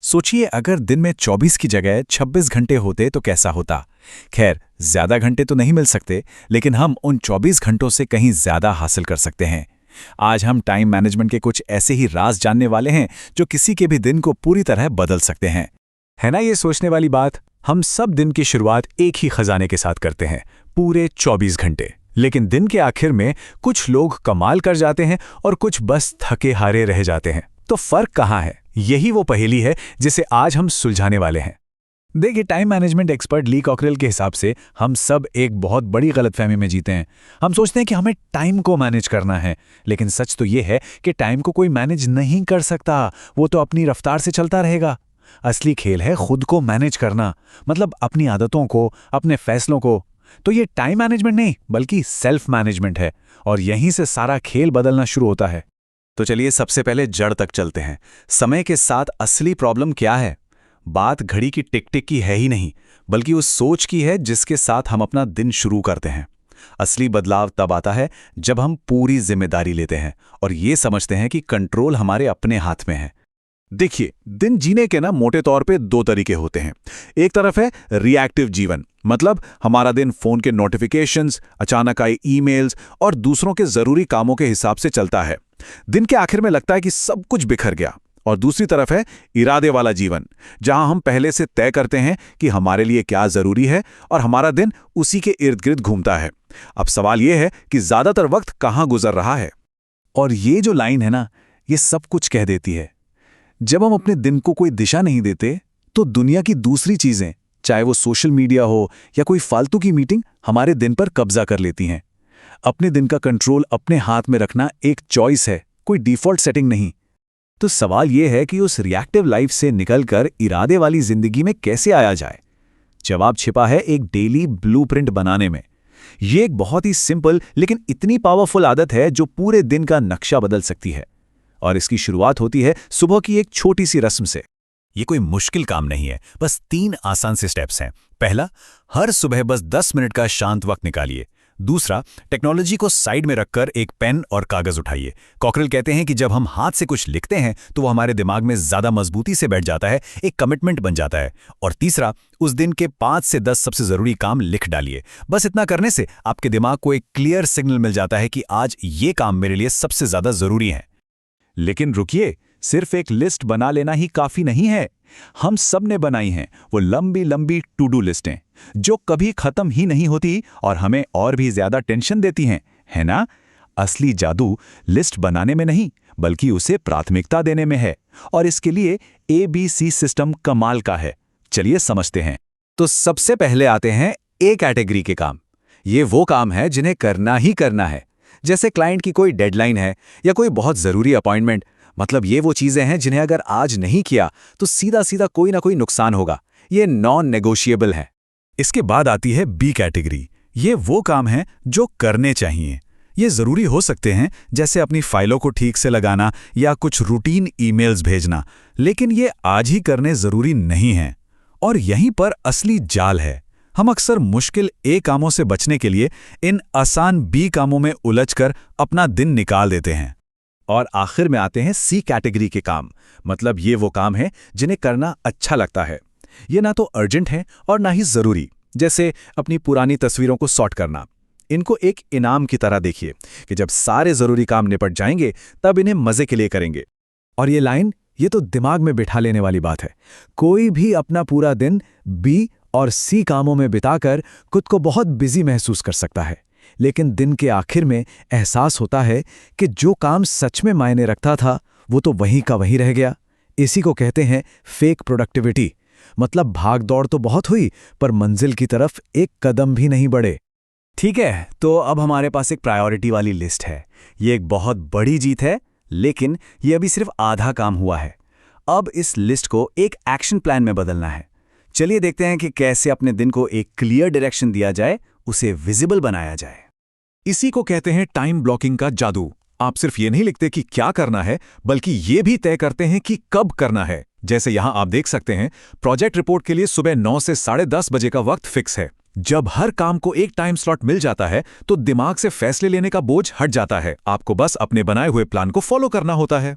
सोचिए अगर दिन में 24 की जगह 26 घंटे होते तो कैसा होता। खैर, ज्यादा घंटे तो नहीं मिल सकते, लेकिन हम उन 24 घंटों से कहीं ज्यादा हासिल कर सकते हैं। आज हम टाइम मैनेजमेंट के कुछ ऐसे ही राज जानने वाले हैं जो किसी के भी दिन को पूरी तरह बदल सकते हैं। है ना ये सोचने वाली बात। हम सब दिन की शुरुआत एक ही खजाने के साथ करते हैं, पूरे 24 घंटे। लेकिन दिन के आखिर में कुछ लोग कमाल कर जाते हैं और कुछ बस थके हारे रह जाते हैं। तो फर्क कहाँ है? यही वो पहेली है जिसे आज हम सुलझाने वाले हैं। देखिए, टाइम मैनेजमेंट एक्सपर्ट ली कॉकरेल के हिसाब से हम सब एक बहुत बड़ी गलतफहमी में जीते हैं। हम सोचते हैं कि हमें टाइम को मैनेज करना है, लेकिन सच तो ये है कि टाइम को कोई मैनेज नहीं कर सकता। वो तो अपनी रफ्तार से चलता रहेगा। असली खेल है खुद को मैनेज करना, मतलब अपनी आदतों को, अपने फैसलों को। तो ये टाइम मैनेजमेंट नहीं बल्कि सेल्फ मैनेजमेंट है, और यहीं से सारा खेल बदलना शुरू होता है। तो चलिए सबसे पहले जड़ तक चलते हैं। समय के साथ असली प्रॉब्लम क्या है? बात घड़ी की टिक टिक की है ही नहीं, बल्कि उस सोच की है जिसके साथ हम अपना दिन शुरू करते हैं। असली बदलाव तब आता है जब हम पूरी जिम्मेदारी लेते हैं और ये समझते हैं कि कंट्रोल हमारे अपने हाथ में है। देखिए, दिन जीने के ना मोटे तौर पे दो तरीके होते हैं। एक तरफ है रिएक्टिव जीवन, मतलब हमारा दिन फोन के नोटिफिकेशंस, अचानक आए ईमेल्स और दूसरों के जरूरी कामों के हिसाब से चलता है। दिन के आखिर में लगता है कि सब कुछ बिखर गया। और दूसरी तरफ है इरादे वाला जीवन, जहां हम पहले से तय करते हैं कि हमारे लिए क्या जरूरी है और हमारा दिन उसी के इर्द गिर्द घूमता है। अब सवाल यह है कि ज्यादातर वक्त कहां गुजर रहा है। और ये जो लाइन है ना, ये सब कुछ कह देती है। जब हम अपने दिन को कोई दिशा नहीं देते, तो दुनिया की दूसरी चीजें, चाहे वो सोशल मीडिया हो या कोई फालतू की मीटिंग, हमारे दिन पर कब्जा कर लेती हैं। अपने दिन का कंट्रोल अपने हाथ में रखना एक चॉइस है, कोई डिफॉल्ट सेटिंग नहीं। तो सवाल यह है कि उस रिएक्टिव लाइफ से निकलकर इरादे वाली जिंदगी में कैसे आया जाए। जवाब छिपा है एक डेली ब्लूप्रिंट बनाने में। यह एक बहुत ही सिंपल लेकिन इतनी पावरफुल आदत है जो पूरे दिन का नक्शा बदल सकती है। और इसकी शुरुआत होती है सुबह की एक छोटी सी रस्म से। ये कोई मुश्किल काम नहीं है, बस 3 आसान से स्टेप्स हैं। पहला, हर सुबह बस 10 मिनट का शांत वक्त निकालिए। दूसरा, टेक्नोलॉजी को साइड में रखकर एक पेन और कागज उठाइए। कॉकरेल कहते हैं कि जब हम हाथ से कुछ लिखते हैं तो वो हमारे दिमाग में ज्यादा मजबूती से बैठ जाता है, एक कमिटमेंट बन जाता है। और तीसरा, उस दिन के 5 से 10 सबसे जरूरी काम लिख डालिए। बस इतना करने से आपके दिमाग को एक क्लियर सिग्नल मिल जाता है कि आज ये काम मेरे लिए सबसे ज्यादा जरूरी है। लेकिन रुकिए, सिर्फ एक लिस्ट बना लेना ही काफी नहीं है। हम सब ने बनाई हैं वो लंबी लंबी टू डू लिस्टें, जो कभी खत्म ही नहीं होती और हमें और भी ज्यादा टेंशन देती हैं, है ना? असली जादू लिस्ट बनाने में नहीं, बल्कि उसे प्राथमिकता देने में है। और इसके लिए ABC सिस्टम कमाल का है। चलिए समझते हैं। तो सबसे पहले आते हैं ए कैटेगरी के काम। ये वो काम है जिन्हें करना ही करना है, जैसे क्लाइंट की कोई डेडलाइन है या कोई बहुत जरूरी अपॉइंटमेंट। मतलब ये वो चीजें हैं जिन्हें अगर आज नहीं किया तो सीधा सीधा कोई ना कोई नुकसान होगा। ये नॉन नेगोशिएबल है। इसके बाद आती है बी कैटेगरी। ये वो काम हैं जो करने चाहिए। ये जरूरी हो सकते हैं, जैसे अपनी फाइलों को ठीक से लगाना या कुछ रूटीन ईमेल्स भेजना, लेकिन ये आज ही करने जरूरी नहीं हैं। और यहीं पर असली जाल है। हम अक्सर मुश्किल ए कामों से बचने के लिए इन आसान बी कामों में उलझकर अपना दिन निकाल देते हैं। और आखिर में आते हैं सी कैटेगरी के काम। मतलब ये वो काम है जिन्हें करना अच्छा लगता है। ये ना तो अर्जेंट है और ना ही जरूरी, जैसे अपनी पुरानी तस्वीरों को सॉर्ट करना। इनको एक इनाम की तरह देखिए कि जब सारे जरूरी काम निपट जाएंगे तब इन्हें मजे के लिए करेंगे। और ये लाइन, ये तो दिमाग में बिठा लेने वाली बात है। कोई भी अपना पूरा दिन बी और सी कामों में बिताकर खुद को बहुत बिजी महसूस कर सकता है, लेकिन दिन के आखिर में एहसास होता है कि जो काम सच में मायने रखता था वो तो वहीं का वहीं रह गया। इसी को कहते हैं फेक प्रोडक्टिविटी। मतलब भाग दौड़ तो बहुत हुई, पर मंजिल की तरफ एक कदम भी नहीं बढ़े। ठीक है, तो अब हमारे पास एक प्रायोरिटी वाली लिस्ट है। ये एक बहुत बड़ी जीत है, लेकिन ये अभी सिर्फ आधा काम हुआ है। अब इस लिस्ट को एक एक्शन प्लान में बदलना है। चलिए देखते हैं कि कैसे अपने दिन को एक क्लियर डायरेक्शन दिया जाए, उसे विजिबल बनाया जाए। इसी को कहते हैं टाइम ब्लॉकिंग का जादू। आप सिर्फ ये नहीं लिखते कि क्या करना है, बल्कि ये भी तय करते हैं कि कब करना है। जैसे यहां आप देख सकते हैं, प्रोजेक्ट रिपोर्ट के लिए सुबह 9 से 10:30 बजे का वक्त फिक्स है। जब हर काम को एक टाइम स्लॉट मिल जाता है तो दिमाग से फैसले लेने का बोझ हट जाता है। आपको बस अपने बनाए हुए प्लान को फॉलो करना होता है।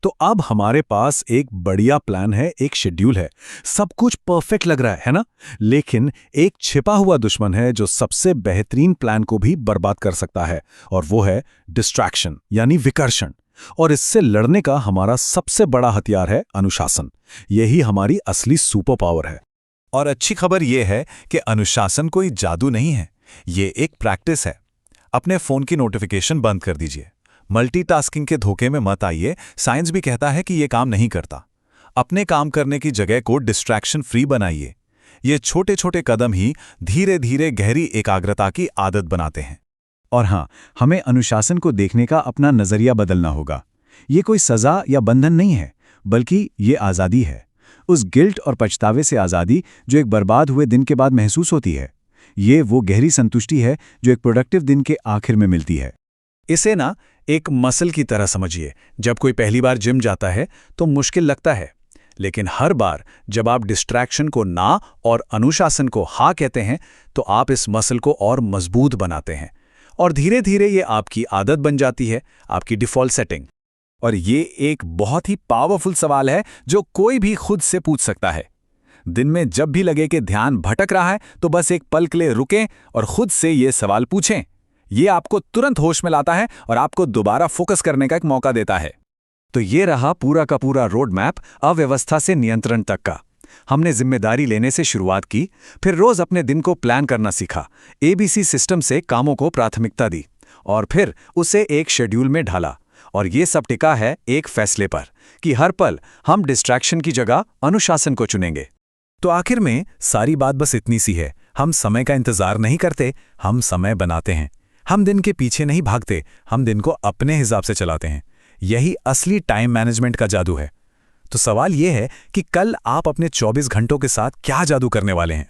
तो अब हमारे पास एक बढ़िया प्लान है, एक शेड्यूल है, सब कुछ परफेक्ट लग रहा है ना? लेकिन एक छिपा हुआ दुश्मन है जो सबसे बेहतरीन प्लान को भी बर्बाद कर सकता है, और वो है डिस्ट्रैक्शन यानी विकर्षण। और इससे लड़ने का हमारा सबसे बड़ा हथियार है अनुशासन। यही हमारी असली सुपर पावर है। और अच्छी खबर यह है कि अनुशासन कोई जादू नहीं है, ये एक प्रैक्टिस है। अपने फोन की नोटिफिकेशन बंद कर दीजिए। मल्टीटास्किंग के धोखे में मत आइए, साइंस भी कहता है कि ये काम नहीं करता। अपने काम करने की जगह को डिस्ट्रैक्शन फ्री बनाइए। ये छोटे छोटे कदम ही धीरे धीरे गहरी एकाग्रता की आदत बनाते हैं। और हाँ, हमें अनुशासन को देखने का अपना नजरिया बदलना होगा। ये कोई सजा या बंधन नहीं है, बल्कि ये आज़ादी है। उस गिल्ट और पछतावे से आज़ादी जो एक बर्बाद हुए दिन के बाद महसूस होती है। ये वो गहरी संतुष्टि है जो एक प्रोडक्टिव दिन के आखिर में मिलती है। इसे ना एक मसल की तरह समझिए। जब कोई पहली बार जिम जाता है तो मुश्किल लगता है, लेकिन हर बार जब आप डिस्ट्रैक्शन को ना और अनुशासन को हाँ कहते हैं तो आप इस मसल को और मजबूत बनाते हैं, और धीरे धीरे ये आपकी आदत बन जाती है, आपकी डिफ़ॉल्ट सेटिंग। और ये एक बहुत ही पावरफुल सवाल है जो कोई भी खुद से पूछ सकता है। दिन में जब भी लगे कि ध्यान भटक रहा है तो बस एक पल के लिए रुकें और खुद से ये सवाल पूछें। ये आपको तुरंत होश में लाता है और आपको दोबारा फोकस करने का एक मौका देता है। तो ये रहा पूरा का पूरा रोड मैप, अव्यवस्था से नियंत्रण तक का। हमने जिम्मेदारी लेने से शुरुआत की, फिर रोज अपने दिन को प्लान करना सीखा, ABC सिस्टम से कामों को प्राथमिकता दी, और फिर उसे एक शेड्यूल में ढाला। और ये सब टिका है एक फैसले पर कि हर पल हम डिस्ट्रैक्शन की जगह अनुशासन को चुनेंगे। तो आखिर में सारी बात बस इतनी सी है, हम समय का इंतजार नहीं करते, हम समय बनाते हैं। हम दिन के पीछे नहीं भागते, हम दिन को अपने हिसाब से चलाते हैं। यही असली टाइम मैनेजमेंट का जादू है। तो सवाल यह है कि कल आप अपने 24 घंटों के साथ क्या जादू करने वाले हैं?